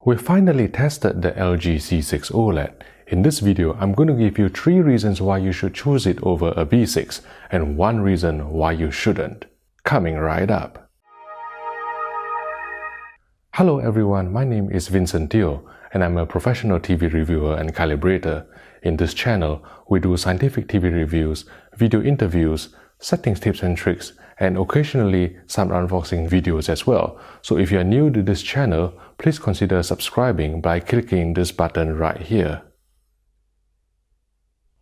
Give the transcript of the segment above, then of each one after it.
We finally tested the LG C6 OLED. In this video, I'm going to give you 3 reasons why you should choose it over a B6 and 1 reason why you shouldn't. Coming right up. Hello everyone, my name is Vincent Teo and I'm a professional TV reviewer and calibrator. In this channel, we do scientific TV reviews, video interviews, settings tips and tricks, and occasionally some unboxing videos as well. So if you are new to this channel, please consider subscribing by clicking this button right here.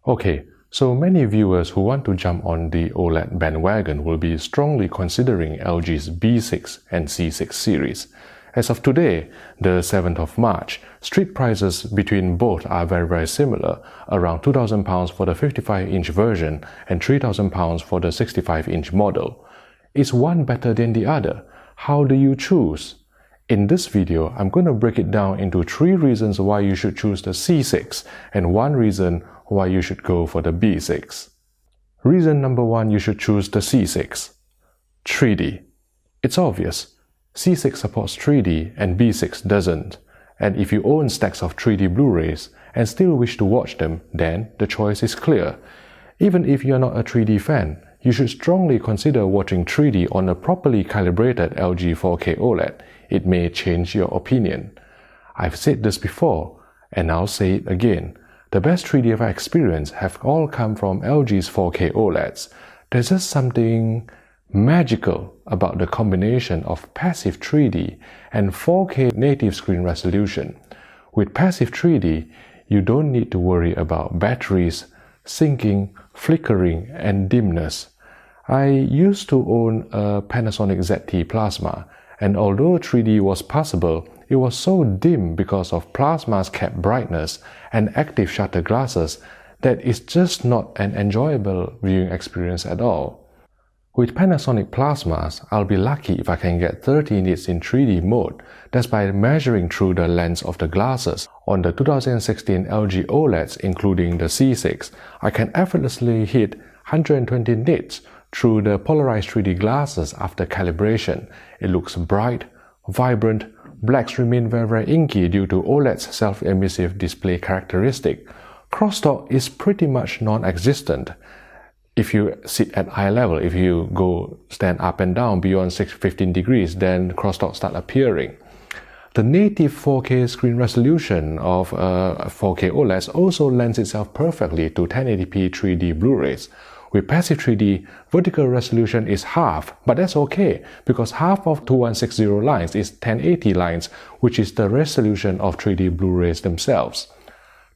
Okay, so many viewers who want to jump on the OLED bandwagon will be strongly considering LG's B6 and C6 series. As of today, the 7th of March, street prices between both are very similar, around £2,000 for the 55-inch version and £3,000 for the 65-inch model. Is one better than the other? How do you choose? In this video, I'm going to break it down into 3 reasons why you should choose the C6 and 1 reason why you should go for the B6. Reason number 1 you should choose the C6. 3D. It's obvious. C6 supports 3D and B6 doesn't. And if you own stacks of 3D Blu-Rays and still wish to watch them, then the choice is clear. Even if you're not a 3D fan, you should strongly consider watching 3D on a properly calibrated LG 4K OLED. It may change your opinion. I've said this before, and I'll say it again. The best 3D I've experienced have all come from LG's 4K OLEDs. There's just something magical about the combination of passive 3D and 4K native screen resolution. With passive 3D, you don't need to worry about batteries, syncing, flickering, and dimness. I used to own a Panasonic ZT Plasma, and although 3D was possible, it was so dim because of Plasma's capped brightness and active shutter glasses that it's just not an enjoyable viewing experience at all. With Panasonic Plasmas, I'll be lucky if I can get 30 nits in 3D mode. That's by measuring through the lens of the glasses. On the 2016 LG OLEDs, including the C6, I can effortlessly hit 120 nits through the polarized 3D glasses after calibration. It looks bright, vibrant, blacks remain very inky due to OLED's self-emissive display characteristic. Crosstalk is pretty much non-existent. If you sit at eye level, if you stand up and down beyond 15 degrees, then crosstalk start appearing. The native 4K screen resolution of 4K OLEDs also lends itself perfectly to 1080p 3D Blu-rays. With passive 3D, vertical resolution is half, but that's okay because half of 2160 lines is 1080 lines, which is the resolution of 3D Blu-rays themselves.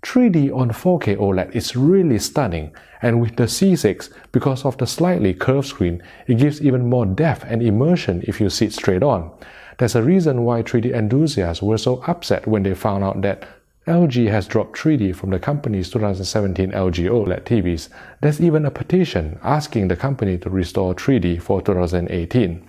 3D on 4K OLED is really stunning, and with the C6, because of the slightly curved screen, it gives even more depth and immersion if you sit straight on. There's a reason why 3D enthusiasts were so upset when they found out that LG has dropped 3D from the company's 2017 LG OLED TVs. There's even a petition asking the company to restore 3D for 2018.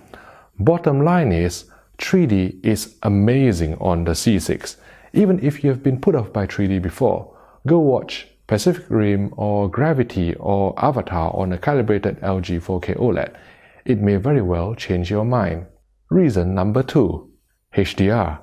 Bottom line is, 3D is amazing on the C6. Even if you have been put off by 3D before, go watch Pacific Rim or Gravity or Avatar on a calibrated LG 4K OLED. It may very well change your mind. Reason number 2. HDR.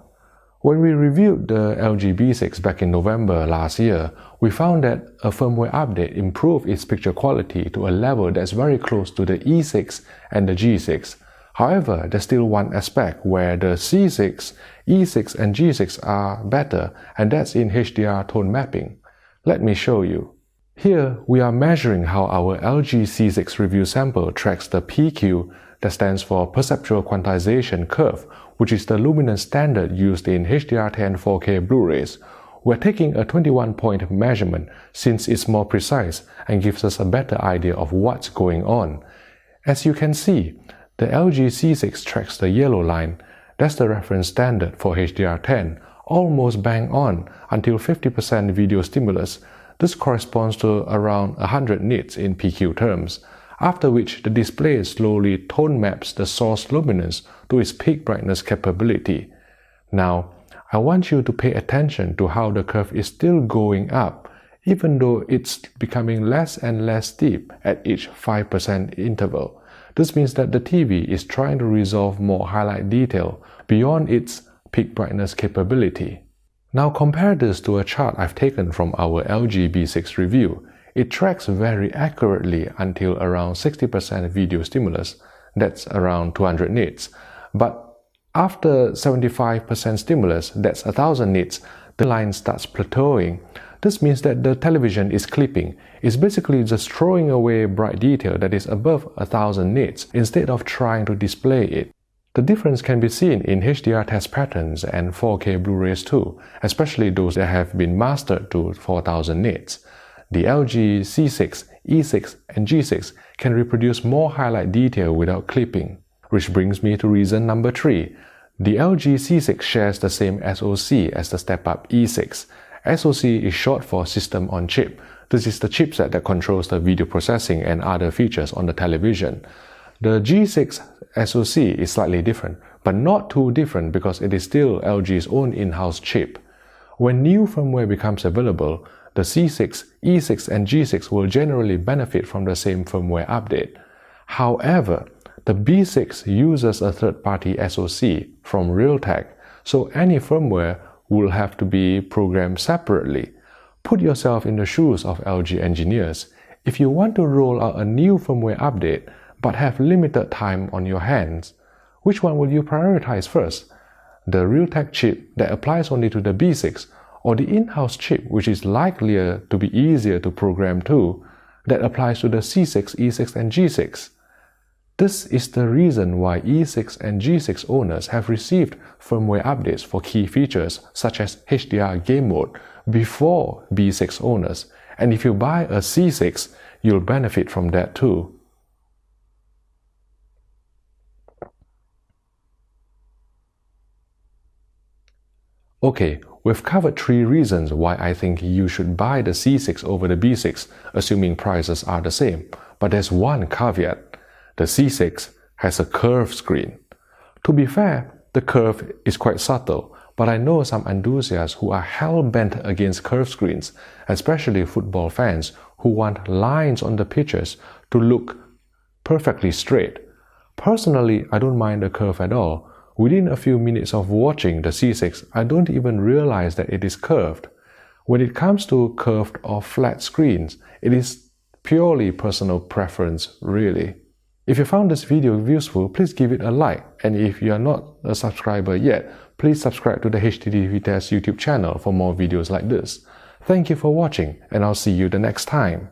When we reviewed the LG B6 back in November last year, we found that a firmware update improved its picture quality to a level that's very close to the E6 and the G6. However, there's still one aspect where the C6, E6 and G6 are better, and that's in HDR Tone Mapping. Let me show you. Here, we are measuring how our LG C6 review sample tracks the PQ, that stands for Perceptual Quantization Curve, which is the luminance standard used in HDR10 4K Blu-rays. We're taking a 21-point measurement since it's more precise and gives us a better idea of what's going on. As you can see, the LG C6 tracks the yellow line. That's the reference standard for HDR10, almost bang on until 50% video stimulus. This corresponds to around 100 nits in PQ terms, after which the display slowly tone maps the source luminance to its peak brightness capability. Now, I want you to pay attention to how the curve is still going up, even though it's becoming less and less steep at each 5% interval. This means that the TV is trying to resolve more highlight detail beyond its peak brightness capability. Now compare this to a chart I've taken from our LG B6 review. It tracks very accurately until around 60% video stimulus, that's around 200 nits. But after 75% stimulus, that's 1000 nits, the line starts plateauing. This means that the television is clipping. It's basically just throwing away bright detail that is above 1000 nits instead of trying to display it. The difference can be seen in HDR test patterns and 4K Blu-rays too, especially those that have been mastered to 4000 nits. The LG C6, E6 and G6 can reproduce more highlight detail without clipping. Which brings me to reason number 3. The LG C6 shares the same SoC as the step-up E6. SoC is short for System on Chip. This is the chipset that controls the video processing and other features on the television. The G6 SoC is slightly different, but not too different because it is still LG's own in-house chip. When new firmware becomes available, the C6, E6 and G6 will generally benefit from the same firmware update. However, the B6 uses a third-party SoC from Realtek, so any firmware will have to be programmed separately. Put yourself in the shoes of LG engineers. If you want to roll out a new firmware update but have limited time on your hands, which one will you prioritize first? The Realtek chip that applies only to the B6, or the in-house chip which is likelier to be easier to program too, that applies to the C6, E6 and G6? This is the reason why E6 and G6 owners have received firmware updates for key features such as HDR game mode before B6 owners, and if you buy a C6, you'll benefit from that too. Okay, we've covered 3 reasons why I think you should buy the C6 over the B6, assuming prices are the same. But there's one caveat. The C6 has a curved screen. To be fair, the curve is quite subtle, but I know some enthusiasts who are hell-bent against curved screens, especially football fans who want lines on the pictures to look perfectly straight. Personally, I don't mind the curve at all. Within a few minutes of watching the C6, I don't even realize that it is curved. When it comes to curved or flat screens, it is purely personal preference, really. If you found this video useful, please give it a like, and if you are not a subscriber yet, please subscribe to the HDTV Test YouTube channel for more videos like this. Thank you for watching, and I'll see you the next time.